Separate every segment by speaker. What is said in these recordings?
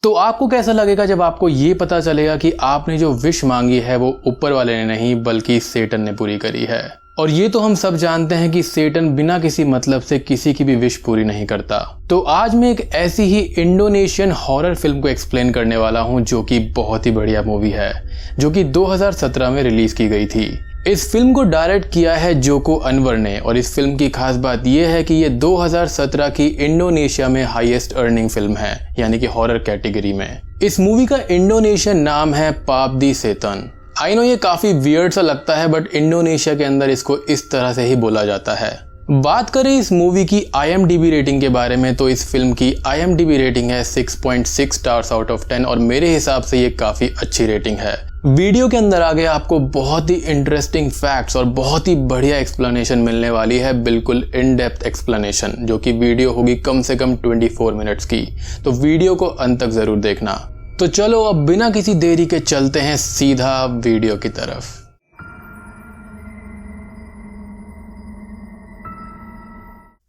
Speaker 1: तो आपको कैसा लगेगा जब आपको ये पता चलेगा कि आपने जो विश मांगी है वो ऊपर वाले ने नहीं बल्कि सेटन ने पूरी करी है। और ये तो हम सब जानते हैं कि सेटन बिना किसी मतलब से किसी की भी विश पूरी नहीं करता। तो आज मैं एक ऐसी ही इंडोनेशियन हॉरर फिल्म को एक्सप्लेन करने वाला हूँ जो कि बहुत ही बढ़िया मूवी है, जो कि 2017 में रिलीज की गई थी। इस फिल्म को डायरेक्ट किया है जोको अनवर ने और इस फिल्म की खास बात यह है कि ये 2017 की इंडोनेशिया में हाईएस्ट अर्निंग फिल्म है, यानी कि हॉरर कैटेगरी में। इस मूवी का इंडोनेशियन नाम है पापदी सेतन। आई नो ये काफी वियर्ड सा लगता है, बट इंडोनेशिया के अंदर इसको इस तरह से ही बोला जाता है। बात करें इस मूवी की IMDb रेटिंग के बारे में तो इस फिल्म की IMDb रेटिंग है 6.6 स्टार्स आउट ऑफ 10 और मेरे हिसाब से ये काफी अच्छी रेटिंग है। वीडियो के अंदर आगे आपको बहुत ही इंटरेस्टिंग फैक्ट्स और बहुत ही बढ़िया एक्सप्लेनेशन मिलने वाली है, बिल्कुल इन डेप्थ एक्सप्लेनेशन, जो कि वीडियो होगी कम से कम 24 मिनट्स की। तो वीडियो को अंत तक जरूर देखना। तो चलो अब बिना किसी देरी के चलते हैं सीधा वीडियो की तरफ।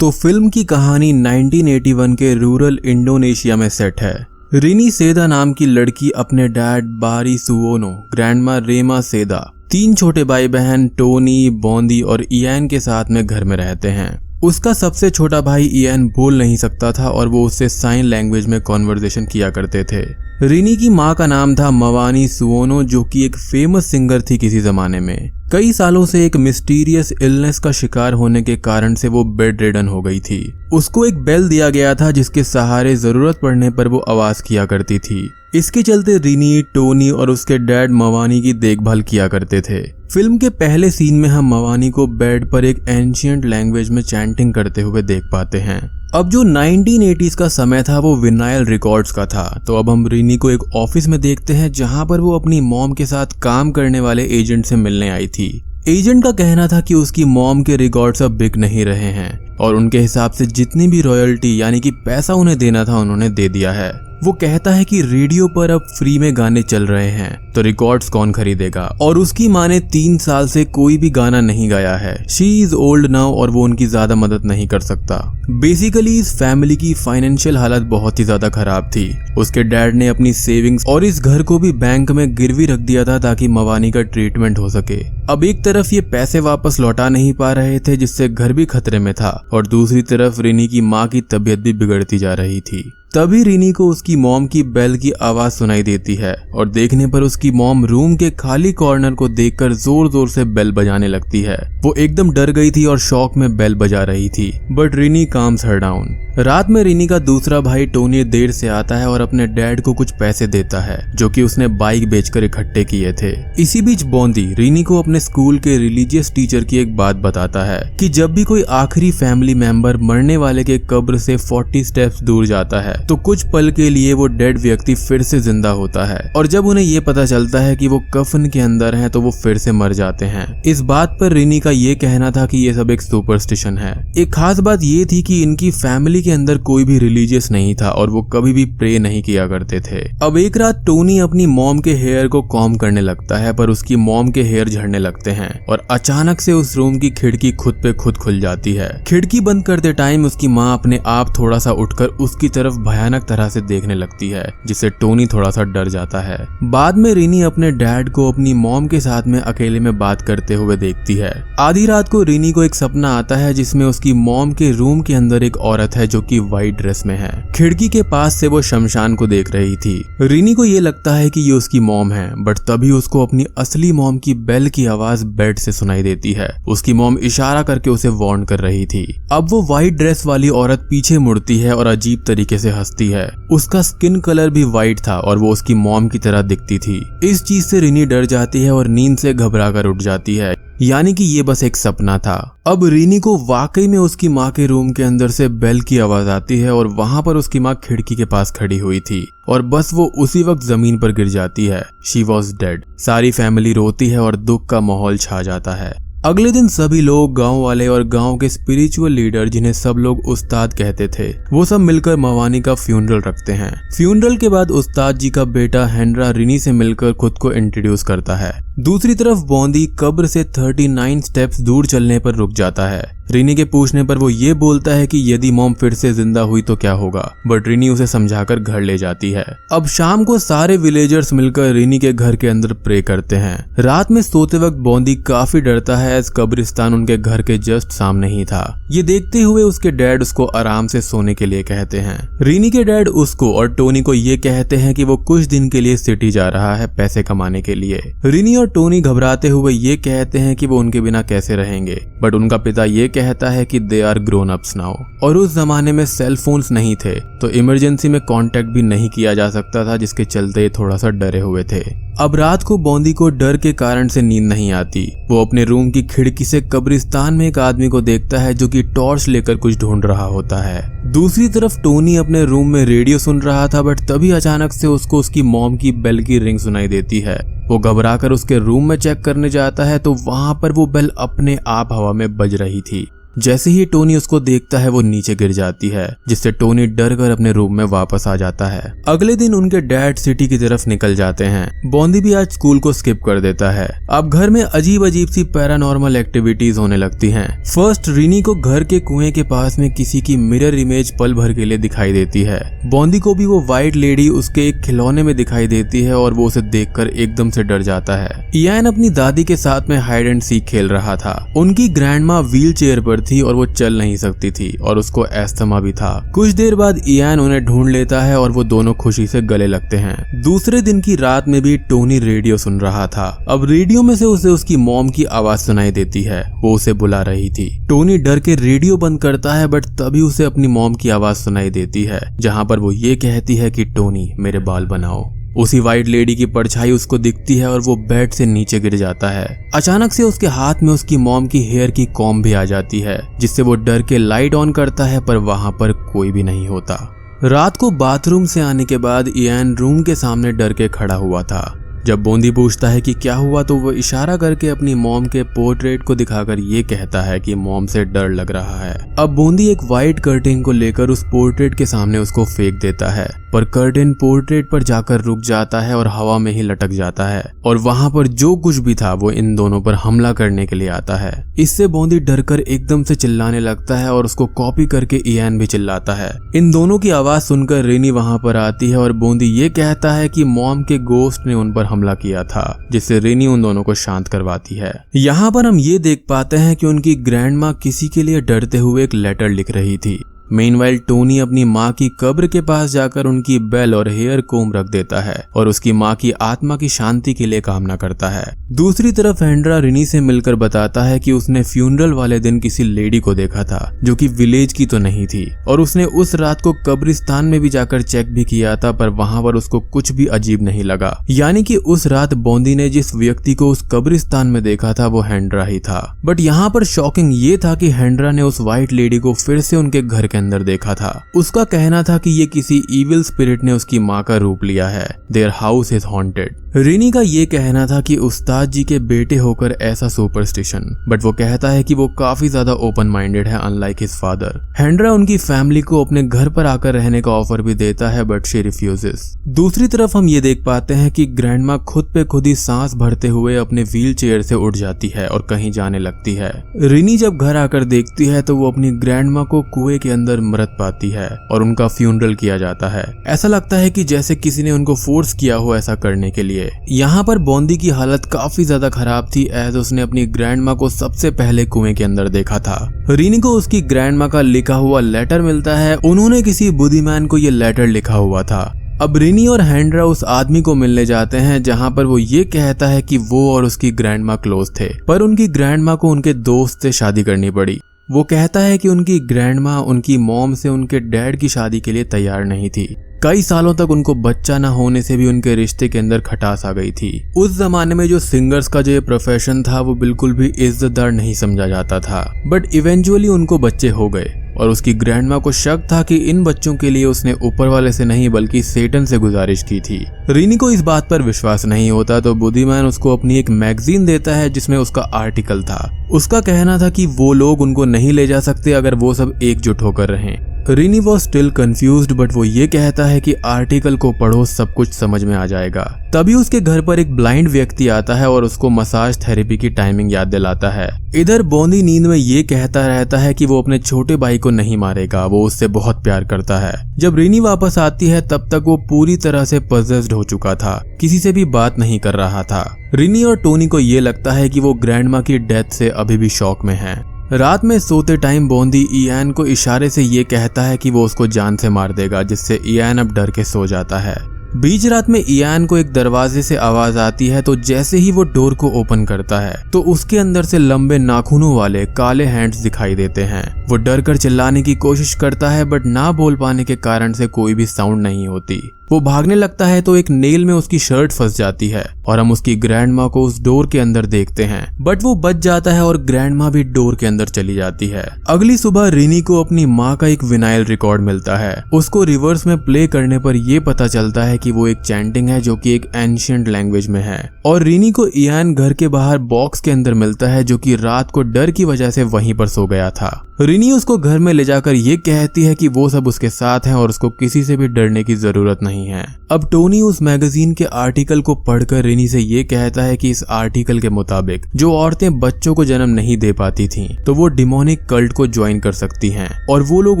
Speaker 1: तो फिल्म की कहानी 1981 के रूरल इंडोनेशिया में सेट है। रिनी सेदा नाम की लड़की अपने डैड बारी सुओनो, ग्रैंडमा रेमा सेदा, 3 छोटे भाई बहन टोनी, बोंदी और इयान के साथ में घर में रहते हैं। उसका सबसे छोटा भाई इयान बोल नहीं सकता था और वो उससे साइन लैंग्वेज में कॉन्वर्सेशन किया करते थे। रिनी की माँ का नाम था मवानी सुओनो, जो कि एक फेमस सिंगर थी किसी जमाने में। कई सालों से एक मिस्टीरियस इलनेस का शिकार होने के कारण से वो बेड रिडन हो गई थी। उसको एक बेल दिया गया था जिसके सहारे जरूरत पड़ने पर वो आवाज किया करती थी। इसके चलते रिनी, टोनी और उसके डैड मवानी की देखभाल किया करते थे। फिल्म के पहले सीन में हम मवानी को बेड पर एक एंशिएंट लैंग्वेज में चैंटिंग करते हुए देख पाते हैं। अब जो 1980s का समय था वो विनाइल रिकॉर्ड्स का था। तो अब हम रिनी को एक ऑफिस में देखते हैं जहां पर वो अपनी मॉम के साथ काम करने वाले एजेंट से मिलने आई थी। एजेंट का कहना था कि उसकी मॉम के रिकॉर्ड्स अब बिक नहीं रहे हैं और उनके हिसाब से जितनी भी रॉयल्टी यानी कि पैसा उन्हें देना था उन्होंने दे दिया है। वो कहता है कि रेडियो पर अब फ्री में गाने चल रहे हैं तो रिकॉर्ड्स कौन खरीदेगा, और उसकी माँ ने 3 साल से कोई भी गाना नहीं गाया है। शी इज ओल्ड नाउ और वो उनकी ज्यादा मदद नहीं कर सकता। बेसिकली इस फैमिली की फाइनेंशियल हालत बहुत ही ज्यादा खराब थी। उसके डैड ने अपनी सेविंग्स और इस घर को भी बैंक में गिरवी रख दिया था ताकि मवानी का ट्रीटमेंट हो सके। अब एक तरफ ये पैसे वापस लौटा नहीं पा रहे थे जिससे घर भी खतरे में था और दूसरी तरफ रिनी की माँ की तबीयत भी बिगड़ती जा रही थी। तभी रिनी को उसकी मॉम की बेल की आवाज सुनाई देती है और देखने पर उसकी मॉम रूम के खाली कॉर्नर को देखकर जोर जोर से बेल बजाने लगती है। वो एकदम डर गई थी और शॉक में बेल बजा रही थी, but Rini calms her down. रात में रिनी का दूसरा भाई टोनी देर से आता है और अपने डैड को कुछ पैसे देता है जो कि उसने बाइक बेचकर इकट्ठे किए थे। इसी बीच बोंदी रिनी को अपने स्कूल के रिलीजियस टीचर की एक बात बताता है कि जब भी कोई आखिरी फैमिली मेंबर मरने वाले के कब्र से 40 स्टेप्स दूर जाता है तो कुछ पल के लिए वो डेड व्यक्ति फिर से जिंदा होता है और जब उन्हें ये पता चलता है कि वो कफन के अंदर हैं तो वो फिर से मर जाते हैं। इस बात पर रिनी का ये कहना था कि ये सब एक सुपरस्टिशन है। एक खास बात ये थी कि इनकी फैमिली के अंदर कोई भी रिलीजियस नहीं था और वो कभी भी प्रे नहीं किया करते थे। अब एक रात टोनी अपनी मॉम के हेयर को कॉम्ब करने लगता है पर उसकी मॉम के हेयर झड़ने लगते हैं और अचानक से उस रूम की खिड़की खुद पे खुद खुल जाती है। खिड़की बंद करते टाइम उसकी माँ अपने आप थोड़ा सा उठकर उसकी तरफ भयानक तरह से देखने लगती है जिससे टोनी थोड़ा सा डर जाता है। बाद में रिनी अपने डैड को अपनी मॉम के साथ में अकेले में बात करते हुए देखती है। आधी रात को रिनी को एक सपना आता है जिसमें उसकी मॉम के रूम के अंदर एक औरत है जो कि व्हाइट ड्रेस में है। खिड़की के पास से वो शमशान को देख रही थी। रिनी को ये लगता है कि ये उसकी मॉम है, बट तभी उसको अपनी असली मॉम की बेल की आवाज बेड से सुनाई देती है। उसकी मॉम इशारा करके उसे वार्न कर रही थी। अब वो व्हाइट ड्रेस वाली औरत पीछे मुड़ती है और अजीब तरीके से हंसती है। उसका स्किन कलर भी व्हाइट था और वो उसकी मॉम की तरह दिखती थी। इस चीज से रिनी डर जाती है और नींद से घबराकर उठ जाती है, यानी कि ये बस एक सपना था। अब रिनी को वाकई में उसकी माँ के रूम के अंदर से बेल की आवाज आती है और वहां पर उसकी माँ खिड़की के पास खड़ी हुई थी और बस वो उसी वक्त जमीन पर गिर जाती है। She was dead. सारी फैमिली रोती है और दुख का माहौल छा जाता है। अगले दिन सभी लोग, गांव वाले और गांव के स्पिरिचुअल लीडर जिन्हें सब लोग उस्ताद कहते थे, वो सब मिलकर मवानी का फ्यूनरल रखते हैं। फ्यूनरल के बाद उस्ताद जी का बेटा हेंड्रा रिनी से मिलकर खुद को इंट्रोड्यूस करता है। दूसरी तरफ बॉन्डी कब्र से 39 स्टेप्स दूर चलने पर रुक जाता है। रिनी के पूछने पर वो ये बोलता है कि यदि मॉम फिर से जिंदा हुई तो क्या होगा, बट रिनी उसे समझाकर घर ले जाती है। अब शाम को सारे विलेजर्स मिलकर रिनी के घर के अंदर प्रे करते हैं। रात में सोते वक्त बॉन्डी काफी डरता है, एज कब्रिस्तान उनके घर के जस्ट सामने ही था। ये देखते हुए उसके डैड उसको आराम से सोने के लिए कहते हैं। रिनी के डैड उसको और टोनी को ये कहते हैं कि वो कुछ दिन के लिए सिटी जा रहा है पैसे कमाने के लिए। रिनी और टोनी घबराते हुए ये कहते हैं कि वो उनके बिना कैसे रहेंगे, बट उनका पिता ये कहता है कि they are grown ups now. और उस जमाने में सेल फोन्स नहीं थे तो इमरजेंसी में कांटेक्ट भी नहीं किया जा सकता था, जिसके चलते थोड़ा सा डरे हुए थे। अब रात को बॉन्डी को डर के कारण से नींद नहीं आती। वो अपने रूम की खिड़की से कब्रिस्तान में एक आदमी को देखता है जो कि टॉर्च लेकर कुछ ढूंढ रहा होता है। दूसरी तरफ टोनी अपने रूम में रेडियो सुन रहा था, बट तभी अचानक से उसको उसकी मॉम की बेल की रिंग सुनाई देती है। वो घबराकर उसके रूम में चेक करने जाता है तो वहां पर वो बेल अपने आप हवा में बज रही थी। जैसे ही टोनी उसको देखता है वो नीचे गिर जाती है, जिससे टोनी डर कर अपने रूम में वापस आ जाता है। अगले दिन उनके डैड सिटी की तरफ निकल जाते हैं। बॉन्डी भी आज स्कूल को स्किप कर देता है। अब घर में अजीब अजीब सी पैरानॉर्मल एक्टिविटीज होने लगती हैं। फर्स्ट रिनी को घर के कुएं के पास में किसी की मिरर इमेज पल भर के लिए दिखाई देती है। बॉन्डी को भी वो व्हाइट लेडी उसके एक खिलौने में दिखाई देती है और वो उसे देखकर एकदम से डर जाता है। इयान अपनी दादी के साथ में हाइड एंड सीक खेल रहा था। उनकी ग्रैंडमा व्हील चेयर पर थी और वो चल नहीं सकती थी और उसको एस्थमा भी था। कुछ देर बाद इयान उन्हें ढूंढ लेता है और वो दोनों खुशी से गले लगते हैं। दूसरे दिन की रात में भी टोनी रेडियो सुन रहा था। अब रेडियो में से उसे उसकी मॉम की आवाज सुनाई देती है, वो उसे बुला रही थी। टोनी डर के रेडियो बंद करता है, बट तभी उसे अपनी मॉम की आवाज सुनाई देती है, जहाँ पर वो ये कहती है कि टोनी मेरे बाल बनाओ। उसी व्हाइट लेडी की परछाई उसको दिखती है और वो बेड से नीचे गिर जाता है। अचानक से उसके हाथ में उसकी मॉम की हेयर की कॉम्ब भी आ जाती है, जिससे वो डर के लाइट ऑन करता है, पर वहां पर कोई भी नहीं होता। रात को बाथरूम से आने के बाद इयान रूम के सामने डर के खड़ा हुआ था। जब बॉन्डी पूछता है कि क्या हुआ तो वो इशारा करके अपनी मॉम के पोर्ट्रेट को दिखाकर ये कहता है कि मॉम से डर लग रहा है। अब बॉन्डी एक व्हाइट कर्टेन को लेकर उस पोर्ट्रेट के सामने उसको फेंक देता है, पर कर्टेन पोर्ट्रेट पर जाकर रुक जाता है और हवा में ही लटक जाता है और वहां पर जो कुछ भी था वो इन दोनों पर हमला करने के लिए आता है। इससे बॉन्डी डरकर एकदम से चिल्लाने लगता है और उसको कॉपी करके इयान भी चिल्लाता है। इन दोनों की आवाज सुनकर रिनी वहां पर आती है और बॉन्डी ये कहता है कि मॉम के गोस्ट ने उन पर हमला किया था, जिससे रिनी उन दोनों को शांत करवाती है। यहाँ पर हम ये देख पाते हैं कि उनकी ग्रैंडमा किसी के लिए डरते हुए एक लेटर लिख रही थी। मेनवाइल टोनी अपनी माँ की कब्र के पास जाकर उनकी बेल और हेयर कोम रख देता है और उसकी माँ की आत्मा की शांति के लिए कामना करता है। दूसरी तरफ हेंड्रा रिनी से मिलकर बताता है कि उसने फ्यूनरल वाले दिन किसी लेडी को देखा था जो कि विलेज की तो नहीं थी, और उसने उस रात को कब्रिस्तान में भी जाकर चेक भी किया था, पर वहां पर उसको कुछ भी अजीब नहीं लगा। यानी कि उस रात बॉन्डी ने जिस व्यक्ति को उस कब्रिस्तान में देखा था वो हेंड्रा ही था। बट यहाँ पर शॉकिंग ये था कि हेंड्रा ने उस व्हाइट लेडी को फिर से उनके घर के अंदर देखा था। उसका कहना था कि ये किसी इविल स्पिरिट ने उसकी माँ का रूप लिया है। Their house is haunted. Rini का ये कहना था कि उस्ताद जी के बेटे होकर ऐसा सुपरस्टिशन, बट वो कहता है कि वो काफी ज्यादा ओपन माइंडेड है अनलाइक हिज फादर। हेंड्रा उनकी फैमिली को अपने घर पर आकर रहने का ऑफर भी देता है, बट शी रिफ्यूजेस। दूसरी तरफ हम ये देख पाते हैं कि ग्रैंडमा खुद पे खुद ही सांस भरते हुए अपने व्हील चेयर से उठ जाती है और कहीं जाने लगती है। रिनी जब घर आकर देखती है तो वो अपनी ग्रैंडमा को कुएं के अंदर मृत पाती है और उनका फ्यूनरल किया जाता है। ऐसा लगता है कि जैसे किसी ने उनको फोर्स किया हो ऐसा करने के लिए। यहाँ पर बॉन्डी की हालत काफी ज्यादा खराब थी, एज उसने अपनी ग्रैंडमा को सबसे पहले कुएं के अंदर देखा था। रिनी को उसकी ग्रैंडमा का लिखा हुआ लेटर मिलता है। उन्होंने किसी बुद्धिमान को ये लेटर लिखा हुआ था। अब रिनी और हेंड्रा उस आदमी को मिलने जाते हैं जहां पर वो ये कहता है कि वो और उसकी ग्रैंडमा क्लोज थे, पर उनकी ग्रैंडमा को उनके दोस्त से शादी करनी पड़ी। वो कहता है कि उनकी ग्रैंडमा उनकी मॉम से उनके डैड की शादी के लिए तैयार नहीं थी। कई सालों तक उनको बच्चा न होने से भी उनके रिश्ते के अंदर खटास आ गई थी। उस जमाने में जो सिंगर्स का जो प्रोफेशन था वो बिल्कुल भी इज्जतदार नहीं समझा जाता था, बट इवेंचुअली उनको बच्चे हो गए और उसकी ग्रैंडमा को शक था कि इन बच्चों के लिए उसने ऊपर वाले से नहीं बल्कि सेटन से गुजारिश की थी। रिनी को इस बात पर विश्वास नहीं होता तो बुद्धिमान उसको अपनी एक मैगजीन देता है जिसमें उसका आर्टिकल था। उसका कहना था कि वो लोग उनको नहीं ले जा सकते अगर वो सब एकजुट होकर रहें। Rini was still confused, but वो ये कहता है कि आर्टिकल को पढ़ो, सब कुछ समझ में आ जाएगा। तभी उसके घर पर एक ब्लाइंड व्यक्ति आता है और उसको मसाज थेरेपी की टाइमिंग याद दिलाता है। इधर बॉन्डी नींद में ये कहता रहता है कि वो अपने छोटे भाई को नहीं मारेगा, वो उससे बहुत प्यार करता है। जब रिनी वापस आती है तब तक वो पूरी तरह से पजेस्ड हो चुका था, किसी से भी बात नहीं कर रहा था। रिनी और टोनी को ये लगता है कि वो ग्रैंडमा की डेथ से अभी भी शॉक में है। रात में सोते टाइम बॉन्डी इयान को इशारे से ये कहता है कि वो उसको जान से मार देगा, जिससे इयान अब डर के सो जाता है। बीच रात में इयान को एक दरवाजे से आवाज आती है, तो जैसे ही वो डोर को ओपन करता है तो उसके अंदर से लंबे नाखूनों वाले काले हैंड्स दिखाई देते हैं। वो डर कर चिल्लाने की कोशिश करता है, बट ना बोल पाने के कारण से कोई भी साउंड नहीं होती। वो भागने लगता है तो एक नेल में उसकी शर्ट फंस जाती है और हम उसकी ग्रैंडमा को उस डोर के अंदर देखते हैं, बट वो बच जाता है और ग्रैंडमा भी डोर के अंदर चली जाती है। अगली सुबह रिनी को अपनी माँ का एक विनाइल रिकॉर्ड मिलता है। उसको रिवर्स में प्ले करने पर ये पता चलता है कि वो एक चैंटिंग है जो कि एक एंशिएंट लैंग्वेज में है। और रिनी को इयान घर के बाहर बॉक्स के अंदर मिलता है, जो कि रात को डर की वजह से वहीं पर सो गया था। रिनी उसको घर में ले जाकर ये कहती है कि वो सब उसके साथ हैं और उसको किसी से भी डरने की जरूरत नहीं है। अब टोनी उस मैगजीन के आर्टिकल को पढ़कर रिनी से ये कहता है कि इस आर्टिकल के मुताबिक जो औरतें बच्चों को जन्म नहीं दे पाती थीं, तो वो डिमोनिक कल्ट को ज्वाइन कर सकती हैं और वो लोग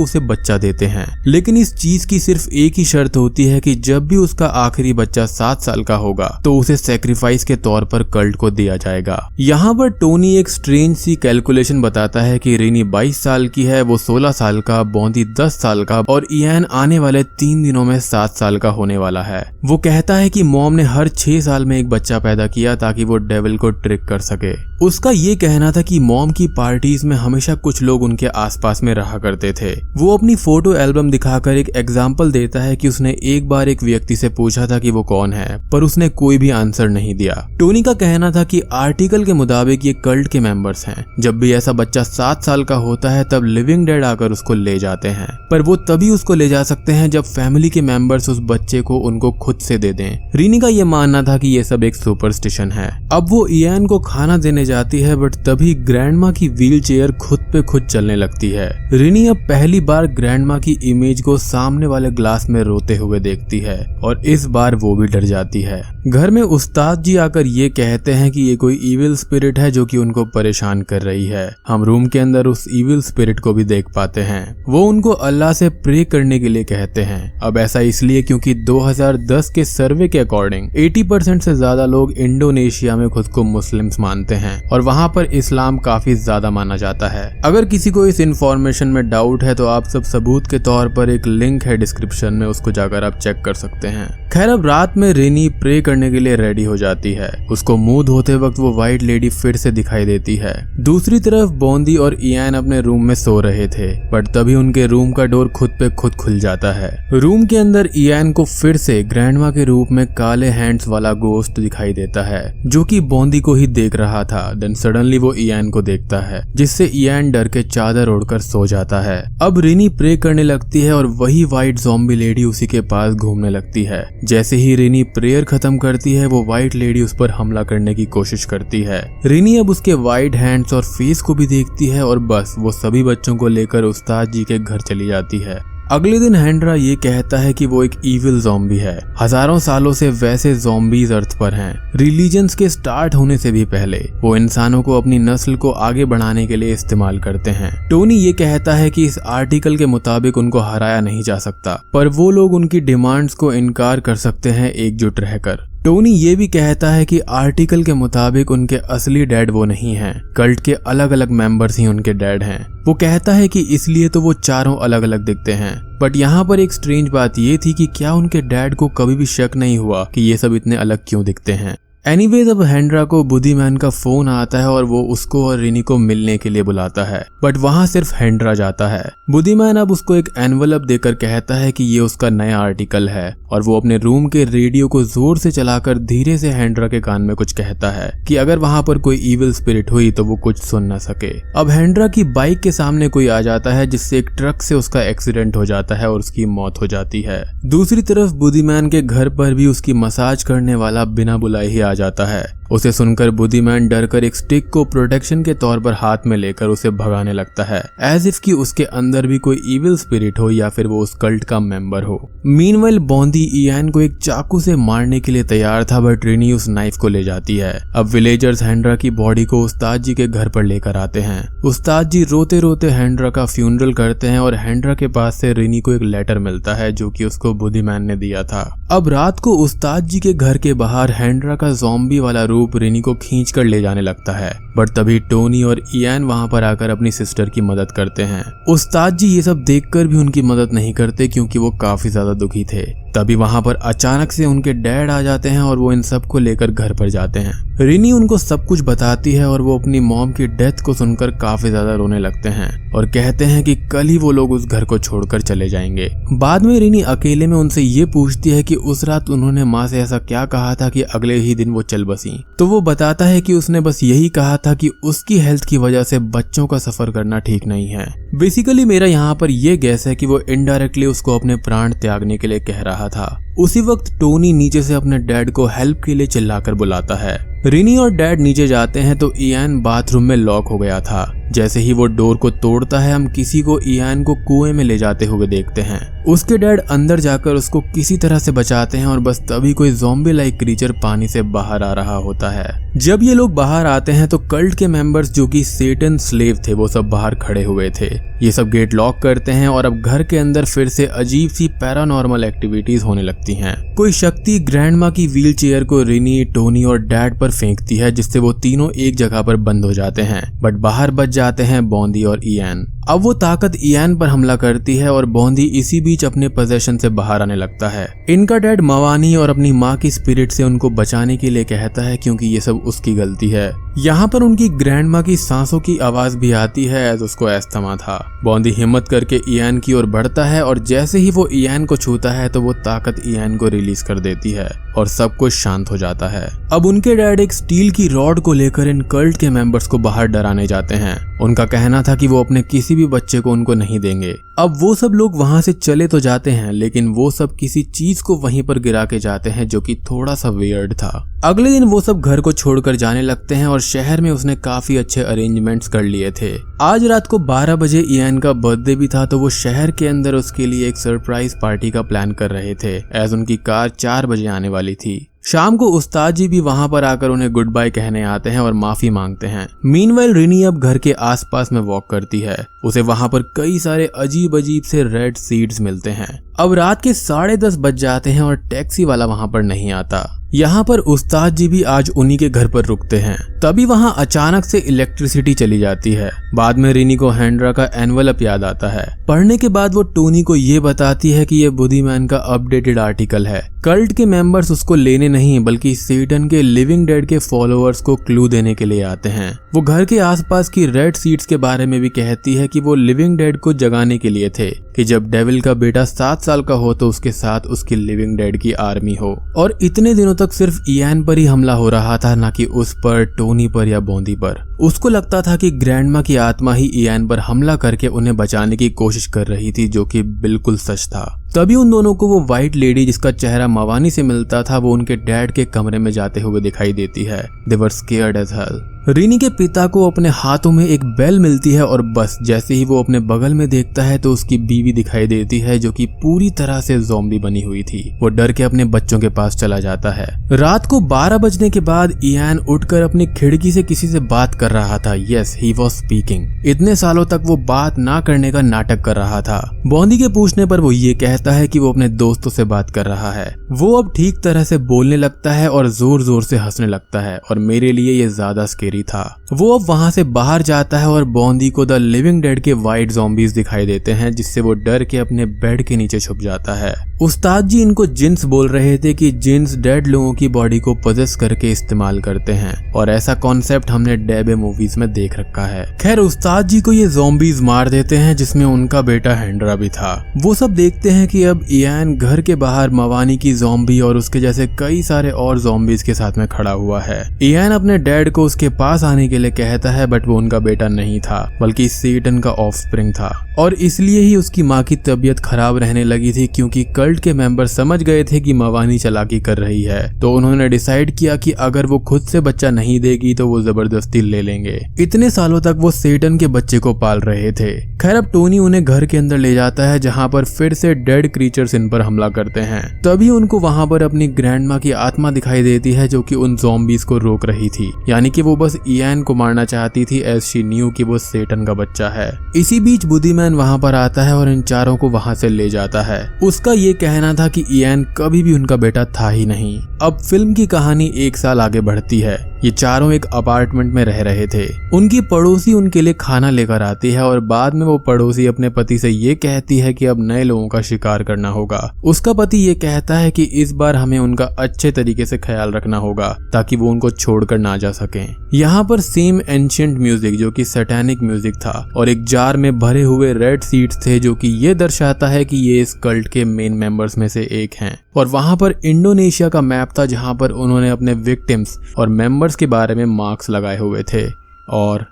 Speaker 1: उसे बच्चा देते हैं। लेकिन इस चीज की सिर्फ एक ही शर्त होती है कि जब भी उसका आखिरी बच्चा 7 साल का होगा तो उसे सैक्रिफाइस के तौर पर कल्ट को दिया जाएगा। यहाँ पर टोनी एक स्ट्रेंज सी कैलकुलेशन बताता है कि रिनी 22 साल की है, वो 16 साल का, बॉन्डी 10 साल का और इयान आने वाले 3 दिनों में 7 साल का होने वाला है। वो कहता है कि मॉम ने हर 6 साल में एक बच्चा पैदा किया ताकि वो डेविल को ट्रिक कर सके। उसका ये कहना था कि मॉम की पार्टीज में हमेशा कुछ लोग उनके आसपास में रहा करते थे। वो अपनी फोटो एल्बम दिखाकर एक एग्जाम्पल देता है कि उसने एक बार एक व्यक्ति से पूछा था कि वो कौन है, पर उसने कोई भी आंसर नहीं दिया। टोनी का कहना था कि आर्टिकल के मुताबिक ये कल्ट के मेंबर्स हैं। जब भी ऐसा बच्चा 7 साल का होता है तब लिविंग डेड आकर उसको ले जाते हैं, पर वो तभी उसको ले जा सकते हैं जब फैमिली के मेंबर्स उस बच्चे को उनको खुद से दे दें। रीनी का ये मानना था कि ये सब एक सुपरस्टिशन है। अब वो इयान को खाना देने जाती है, बट तभी ग्रैंडमा की व्हील चेयर खुद पे खुद चलने लगती है। रीनी अब पहली बार ग्रैंडमा की इमेज को सामने वाले ग्लास में रोते हुए देखती है और इस बार वो भी डर जाती है। घर में उस्ताद जी आकर ये कहते हैं कि ये कोई इविल स्पिरिट है जो कि उनको परेशान कर रही है। हम रूम के अंदर उस इविल स्पिरिट को भी देख पाते हैं। वो उनको अल्लाह से प्रे करने के लिए कहते हैं। अब ऐसा इसलिए क्योंकि 2010 के सर्वे के अकॉर्डिंग 80% से ज्यादा लोग इंडोनेशिया में खुद को मुस्लिम्स मानते हैं और वहाँ पर इस्लाम काफी ज्यादा माना जाता है। अगर किसी को इस इंफॉर्मेशन में डाउट है तो आप सब सबूत के तौर पर एक लिंक है डिस्क्रिप्शन में, उसको जाकर आप चेक कर सकते हैं। खैर, अब रात में रिनी प्रे करने के लिए रेडी हो जाती है। उसको मुंह धोते वक्त वो व्हाइट लेडी फिर से दिखाई देती है। दूसरी तरफ बॉन्डी और इयान अपने रूम में सो रहे थे, बट तभी उनके रूम का डोर खुद पे खुद खुल जाता है। रूम के अंदर इयान को फिर से ग्रैंडमा के रूप में काले हैंड्स वाला गोस्ट दिखाई देता है, जो कि बॉन्डी को ही देख रहा था। देन सडनली वो इयान को देखता है, जिससे इयान डर के चादर ओढ़कर सो जाता है। अब रिनी प्रे करने लगती है और वही व्हाइट ज़ॉम्बी लेडी उसी के पास घूमने लगती है। जैसे ही रिनी प्रेयर खत्म करती है, वो व्हाइट लेडी उस पर हमला करने की कोशिश करती है। रिनी अब उसके व्हाइट हैंड्स और फेस को भी देखती है और बस वो सभी बच्चों को लेकर उस्ताद जी के घर चली जाती है। अगले दिन हेंड्रा ये कहता है कि वो एक इविल ज़ॉम्बी है। हजारों सालों से वैसे ज़ॉम्बीज अर्थ पर हैं। रिलीजन्स के स्टार्ट होने से भी पहले वो इंसानों को अपनी नस्ल को आगे बढ़ाने के लिए इस्तेमाल करते हैं। टोनी ये कहता है कि इस आर्टिकल के मुताबिक उनको हराया नहीं जा सकता, पर वो लोग उनकी डिमांड्स को इनकार कर सकते हैं एकजुट रहकर। टोनी ये भी कहता है कि आर्टिकल के मुताबिक उनके असली डैड वो नहीं हैं, कल्ट के अलग अलग मेंबर्स ही उनके डैड हैं। वो कहता है कि इसलिए तो वो चारों अलग अलग दिखते हैं। बट यहाँ पर एक स्ट्रेंज बात ये थी कि क्या उनके डैड को कभी भी शक नहीं हुआ कि ये सब इतने अलग क्यों दिखते हैं। एनीवेज, अब हेंड्रा को बुद्धिमैन का फोन आता है और वो उसको और रिनी को मिलने के लिए बुलाता है, बट वहाँ सिर्फ हेंड्रा जाता है। बुद्धिमैन अब उसको एक एनवलप देकर कहता है कि ये उसका नया आर्टिकल है और वो अपने रूम के रेडियो को जोर से चलाकर धीरे से हेंड्रा के कान में कुछ कहता है कि अगर वहाँ पर कोई इविल स्पिरिट हुई तो वो कुछ सुन न सके। अब हेंड्रा की बाइक के सामने कोई आ जाता है, जिससे एक ट्रक से उसका एक्सीडेंट हो जाता है और उसकी मौत हो जाती है। दूसरी तरफ बुद्धिमैन के घर पर भी उसकी मसाज करने वाला बिना बुलाए ही आ जाता है उसे सुनकर बुद्धिमान डरकर एक स्टिक को प्रोटेक्शन के तौर पर हाथ में लेकर उसे भगाने लगता है, एज इफ कि उसके अंदर भी कोई इविल स्पिरिट हो या फिर वो उस कल्ट का मेंबर हो। मीनवाइल बॉन्डी इयान को एक चाकू से मारने के लिए तैयार था, बट रिनी उस नाइफ को ले जाती है। अब विलेजर्स हेंड्रा की बॉडी को उस्ताद जी के घर पर लेकर आते हैं। उस्ताद जी रोते रोते हेंड्रा का फ्यूनरल करते हैं और हेंड्रा के पास से रिनी को एक लेटर मिलता है जो कि उसको बुद्धिमान ने दिया था। अब रात को उस्ताद जी के घर के बाहर हेंड्रा का ज़ॉम्बी वाला रूप रिनी को खींच कर ले जाने लगता है, बट तभी टोनी और इयान वहां पर आकर अपनी सिस्टर की मदद करते हैं। उस्ताद जी ये सब देखकर भी उनकी मदद नहीं करते क्योंकि वो काफी ज्यादा दुखी थे। तभी वहां पर अचानक से उनके डैड आ जाते हैं और वो इन सब को लेकर घर पर जाते हैं। रिनी उनको सब कुछ बताती है और वो अपनी मॉम की डेथ को सुनकर काफी ज्यादा रोने लगते हैं और कहते हैं कि कल ही वो लोग उस घर को छोड़कर चले जाएंगे। बाद में रिनी अकेले में उनसे ये पूछती है कि उस रात उन्होंने माँ से ऐसा क्या कहा था कि अगले ही दिन वो चल बसी। तो वो बताता है कि उसने बस यही कहा था कि उसकी हेल्थ की वजह से बच्चों का सफर करना ठीक नहीं है। बेसिकली मेरा यहाँ पर यह गैस है कि वो इनडायरेक्टली उसको अपने प्राण त्यागने के लिए कह रहा था। उसी वक्त टोनी नीचे से अपने डैड को हेल्प के लिए चिल्लाकर बुलाता है। रिनी और डैड नीचे जाते हैं तो इयान बाथरूम में लॉक हो गया था। जैसे ही वो डोर को तोड़ता है हम किसी को इयान को कुएं में ले जाते हुए देखते हैं। उसके डैड अंदर जाकर उसको किसी तरह से बचाते हैं और बस तभी कोई ज़ॉम्बी लाइक क्रीचर पानी से बाहर आ रहा होता है। जब ये लोग बाहर आते हैं तो कल्ट के मेंबर्स जो कि सेटन स्लेव थे वो सब बाहर खड़े हुए थे। ये सब गेट लॉक करते हैं और अब घर के अंदर फिर से अजीब सी पैरानॉर्मल एक्टिविटीज होने लगती हैं। कोई शक्ति ग्रैंडमा की व्हील चेयर को रिनी, टोनी और डैड पर फेंकती है जिससे वो तीनों एक जगह पर बंद हो जाते हैं, बट बाहर बच जाते हैं बॉन्डी और इयान। अब वो ताकत इयान पर हमला करती है और बॉन्डी इसी बीच अपने पोजेशन से बाहर आने लगता है। इनका डैड मवानी और अपनी माँ की स्पिरिट से उनको बचाने के लिए कहता है क्योंकि ये सब उसकी गलती है। यहाँ पर उनकी ग्रैंडमा की सांसों की आवाज भी आती है एज उसको अस्थमा था। बॉन्डी हिम्मत करके इयान की ओर बढ़ता है और जैसे ही वो इयान को छूता है तो वो ताकत इयान को रिलीज कर देती है और सब कुछ शांत हो जाता है। अब उनके डैड एक स्टील की रॉड को लेकर इन कल्ट के मेंबर्स को बाहर डराने जाते हैं। उनका कहना था कि वो अपने किसी भी बच्चे को उनको नहीं देंगे। अब वो सब लोग वहां से चले तो जाते हैं लेकिन वो सब किसी चीज को वहीं पर गिरा के जाते हैं जो कि थोड़ा सा वियर्ड था। अगले दिन वो सब घर को छोड़कर जाने लगते हैं और शहर में उसने काफी अच्छे अरेंजमेंट्स कर लिए थे। आज रात को 12 बजे इयान का बर्थडे भी था तो वो शहर के अंदर उसके लिए एक सरप्राइज पार्टी का प्लान कर रहे थे एज उनकी कार 4 बजे आने वाली थी। शाम को उस्ताद जी भी वहां पर आकर उन्हें गुड बाय कहने आते हैं और माफी मांगते हैं। मीनवाइल रिनी अब घर के आसपास में वॉक करती है। उसे वहां पर कई सारे अजीब अजीब से रेड सीड्स मिलते हैं। अब रात के 10:30 बज जाते हैं और टैक्सी वाला वहां पर नहीं आता। यहाँ पर उस्ताद जी भी आज उन्हीं के घर पर रुकते हैं। तभी वहां अचानक से इलेक्ट्रिसिटी चली जाती है। बाद में रिनी को हेंड्रा का एनवलप याद आता है। पढ़ने के बाद वो टोनी को ये बताती है कि ये बुद्धिमान का अपडेटेड आर्टिकल है। कल्ट के मेंबर्स उसको लेने नहीं बल्कि सेटन के लिविंग डेड के फॉलोअर्स को क्लू देने के लिए आते हैं। वो घर के आसपास की रेड सीड्स के बारे में भी कहती है कि वो लिविंग डेड को जगाने के लिए थे कि जब डेविल का बेटा 7 साल का हो तो उसके साथ उसकी लिविंग डेड की आर्मी हो। और इतने दिनों तक सिर्फ इयान पर ही हमला हो रहा था, ना कि उस पर, टोनी पर या बॉन्डी पर। उसको लगता था कि ग्रैंडमा की आत्मा ही इयान पर हमला करके उन्हें बचाने की कोशिश कर रही थी, जो कि बिल्कुल सच था। तभी उन दोनों को वो व्हाइट लेडी जिसका चेहरा मवानी से मिलता था वो उनके डैड के कमरे में जाते हुए दिखाई देती है। दे वर स्केयर्ड एज हेल। रिनी के पिता को अपने हाथों में एक बेल मिलती है और बस जैसे ही वो अपने बगल में देखता है तो उसकी बीवी दिखाई देती है जो कि पूरी तरह से ज़ॉम्बी बनी हुई थी। वो डर के अपने बच्चों के पास चला जाता है। रात को 12 बजने के बाद इयान उठकर अपनी खिड़की से किसी से बात कर रहा था। Yes, he was speaking. इतने सालों तक वो बात ना करने का नाटक कर रहा था। बॉन्डी के पूछने पर वो ये कहता है कि वो अपने दोस्तों से बात कर रहा है। वो अब ठीक तरह से बोलने लगता है और जोर जोर से हंसने लगता है और मेरे लिए ये ज्यादा स्केरी था। वो अब वहां से बाहर जाता है और बॉन्डी को द लिविंग डेड के व्हाइट ज़ॉम्बीज दिखाई देते हैं जिससे वो डर के अपने बेड के नीचे छुप जाता है। उस्ताद जी इनको जिन्स बोल रहे थे कि जिन्स डेड लोगों की बॉडी को पजेस करके इस्तेमाल करते हैं और ऐसा कॉन्सेप्ट हमने डेबे मूवीज में देख रखा है। खैर उस्ताद जी को ये ज़ॉम्बीज मार देते हैं जिसमें उनका बेटा हेंड्रा भी था। वो सब देखते हैं कि अब इयान घर के बाहर मवानी की ज़ॉम्बी और उसके जैसे कई सारे और ज़ॉम्बीज के साथ में खड़ा हुआ है। इयान अपने डैड को उसके पास आने के लिए कहता है बट वो उनका बेटा नहीं था बल्कि सेटन का ऑफस्प्रिंग था। और इसलिए ही उसकी माँ की तबीयत खराब रहने लगी थी, क्योंकि कल्ट के मेंबर समझ गए थे कि मवानी चालाकी कर रही है। तो उन्होंने डिसाइड किया कि अगर वो खुद से बच्चा नहीं देगी तो वो जबरदस्ती ले लेंगे। इतने सालों तक वो सेटन के बच्चे को पाल रहे थे। खैर अब टोनी उन्हें घर के अंदर ले जाता है, जहाँ पर फिर से डेड क्रीचर्स इन पर हमला करते हैं। तभी उनको वहाँ पर अपनी ग्रैंडमा की आत्मा दिखाई देती है, जो कि उन ज़ॉम्बीज को रोक रही थी। यानी कि वो बस इयान को मारना चाहती थी, एज शी न्यू कि वो सेटन का बच्चा है। इसी बीच बुद्धिमैन वहाँ पर आता है और इन चारों को वहाँ से ले जाता है। उसका ये कहना था कि इयान कभी भी उनका बेटा था ही नहीं। अब फिल्म की कहानी 1 साल आगे बढ़ती है। ये चारों एक अपार्टमेंट में रह रहे थे। उनकी पड़ोसी उनके लिए खाना लेकर आती है और बाद में वो पड़ोसी अपने पति से ये कहती है कि अब नए लोगों का शिकार करना होगा। उसका पति ये कहता है कि इस बार हमें उनका अच्छे तरीके से ख्याल रखना होगा ताकि वो उनको छोड़कर ना जा सकें। यहाँ पर सेम एंशिएंट म्यूजिक जो कि सैटेनिक म्यूजिक था और एक जार में भरे हुए रेड सीड्स थे, जो कि ये दर्शाता है कि ये इस कल्ट के मेन मेंबर्स में से एक हैं। और वहाँ पर इंडोनेशिया का मैप था, जहाँ पर उन्होंने अपने विक्टिम्स और मेंबर्स के बारे में मार्क्स लगाए हुए थे। और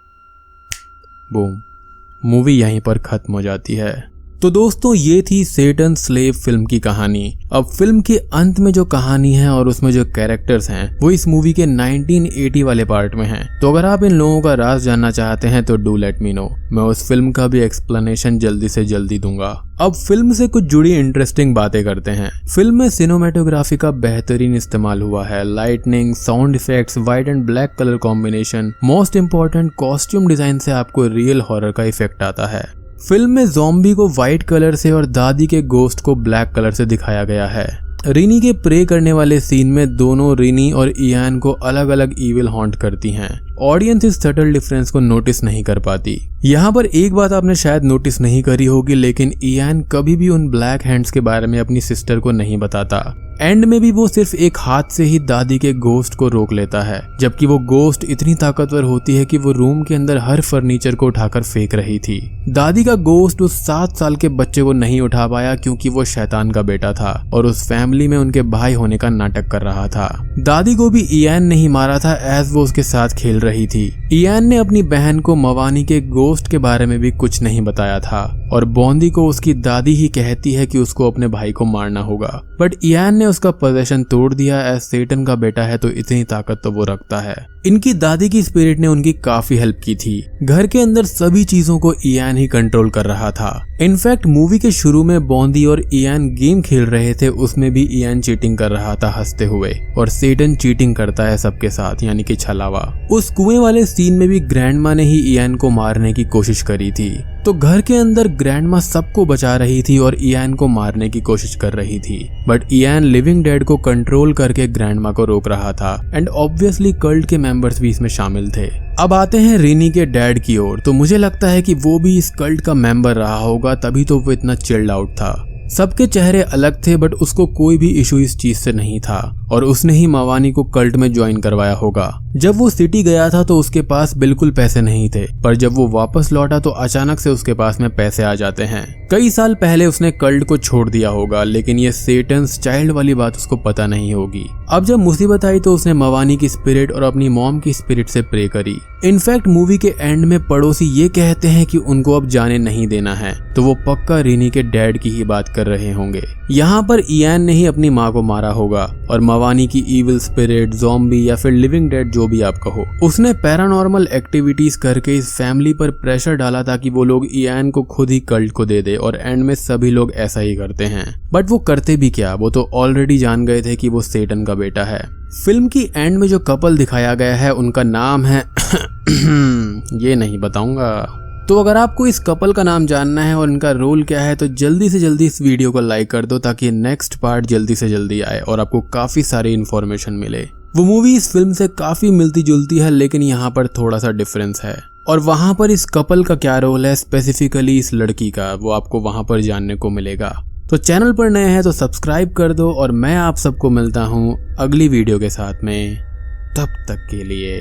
Speaker 1: बूम, मूवी यहीं पर खत्म हो जाती है। तो दोस्तों ये थी सेटन स्लेव फिल्म की कहानी। अब फिल्म के अंत में जो कहानी है और उसमें जो कैरेक्टर्स हैं वो इस मूवी के 1980 वाले पार्ट में हैं। तो अगर आप इन लोगों का राज जानना चाहते हैं तो डू लेट मी नो, मैं उस फिल्म का भी एक्सप्लेनेशन जल्दी से जल्दी दूंगा। अब फिल्म से कुछ जुड़ी इंटरेस्टिंग बातें करते हैं। फिल्म में सिनेमेटोग्राफी का बेहतरीन इस्तेमाल हुआ है। Lightning, sound effects, white and black colour combination, most important costume design से आपको रियल हॉरर का इफेक्ट आता है। फिल्म में ज़ॉम्बी को व्हाइट कलर से और दादी के गोस्ट को ब्लैक कलर से दिखाया गया है। रिनी के प्रे करने वाले सीन में दोनों रिनी और इयान को अलग अलग ईविल हॉन्ट करती हैं। ऑडियंस इस सटल डिफरेंस को नोटिस नहीं कर पाती। यहाँ पर एक बात आपने शायद नोटिस नहीं करी होगी, लेकिन इयान कभी भी उन ब्लैक हैंड्स के बारे में अपनी सिस्टर को नहीं बताता। एंड में भी वो सिर्फ एक हाथ से ही दादी के गोस्ट को रोक लेता है, जबकि वो गोस्ट इतनी ताकतवर होती है कि वो रूम के अंदर हर फर्नीचर को उठाकर फेंक रही थी। दादी का गोस्ट उस 7 साल के बच्चे को नहीं उठा पाया क्योंकि वो शैतान का बेटा था और उस फैमिली में उनके भाई होने का नाटक कर रहा था। दादी को भी इयान नहीं मारा था, एज वो उसके साथ खेल रही थी। इयान ने अपनी बहन को मवानी के गोस्ट के बारे में भी कुछ नहीं बताया था और बॉन्डी को उसकी दादी ही कहती है कि उसको अपने भाई को मारना होगा, बट इयान ने उसका पोजेशन तोड़ दिया। एज सेटन का बेटा है तो इतनी ताकत तो वो रखता है। इनकी दादी की स्पिरिट ने उनकी काफी हेल्प की थी। घर के अंदर सभी चीजों को इयान ही कंट्रोल कर रहा था। इनफैक्ट मूवी के शुरू में बॉन्डी और इयान गेम खेल रहे थे, उसमें भी इयान चीटिंग कर रहा था हंसते हुए, और सेटन चीटिंग करता है सबके साथ, यानी कि छलावा। उस कुएं वाले सीन में भी ग्रैंडमा ने ही इयान को मारने की कोशिश करी थी। तो घर के अंदर ग्रैंडमा सबको बचा रही थी और इयान को मारने की कोशिश कर रही थी, बट इयान लिविंग डेड को कंट्रोल करके ग्रैंडमा को रोक रहा था। एंड ऑब्वियसली कल्ट के मेंबर्स भी इसमें शामिल थे। अब आते हैं रिनी के डैड की ओर। तो मुझे लगता है कि वो भी इस कल्ट का मेंबर रहा होगा, तभी तो वो इतना चिल्ड आउट था। सबके चेहरे अलग थे, बट उसको कोई भी इशू इस चीज से नहीं था और उसने ही मवानी को कल्ट में ज्वाइन करवाया होगा। जब वो सिटी गया था तो उसके पास बिल्कुल पैसे नहीं थे, पर जब वो वापस लौटा तो अचानक से उसके पास में पैसे आ जाते हैं। कई साल पहले उसने कल्ट को छोड़ दिया होगा, लेकिन ये सेटन्स चाइल्ड वाली बात उसको पता नहीं होगी। अब जब मुसीबत आई तो उसने मवानी की स्पिरिट और अपनी मॉम की स्पिरिट से प्रे करी। इनफैक्ट मूवी के एंड में पड़ोसी ये कहते हैं कि उनको अब जाने नहीं देना है, तो वो पक्का रिनी के डैड की ही बात कर रहे होंगे। यहाँ पर इयान ने ही अपनी माँ को मारा होगा और मवानी की इविल स्पिरिट, ज़ॉम्बी या फिर लिविंग डेड जो भी आप कहो, उसने पैरानॉर्मल एक्टिविटीज करके इस फैमिली पर प्रेशर डाला ताकि वो लोग इयान को खुद ही कल्ट को दे दे, और एंड में सभी लोग ऐसा ही करते हैं। बट वो करते भी क्या, वो तो ऑलरेडी जान गए थे कि वो सेटन का बेटा है। फिल्म की एंड में जो कपल दिखाया गया है उनका नाम है ये नहीं बताऊंगा। तो अगर आपको इस कपल का नाम जानना है और इनका रोल क्या है तो जल्दी से जल्दी इस वीडियो को लाइक कर दो ताकि नेक्स्ट पार्ट जल्दी से जल्दी आए और आपको काफी सारी इन्फॉर्मेशन मिले। वो मूवी इस फिल्म से काफी मिलती जुलती है, लेकिन यहाँ पर थोड़ा सा डिफरेंस है। और वहाँ पर इस कपल का क्या रोल है, स्पेसिफिकली इस लड़की का, वो आपको वहाँ पर जानने को मिलेगा। तो चैनल पर नए हैं तो सब्सक्राइब कर दो और मैं आप सबको मिलता हूँ अगली वीडियो के साथ में। तब तक के लिए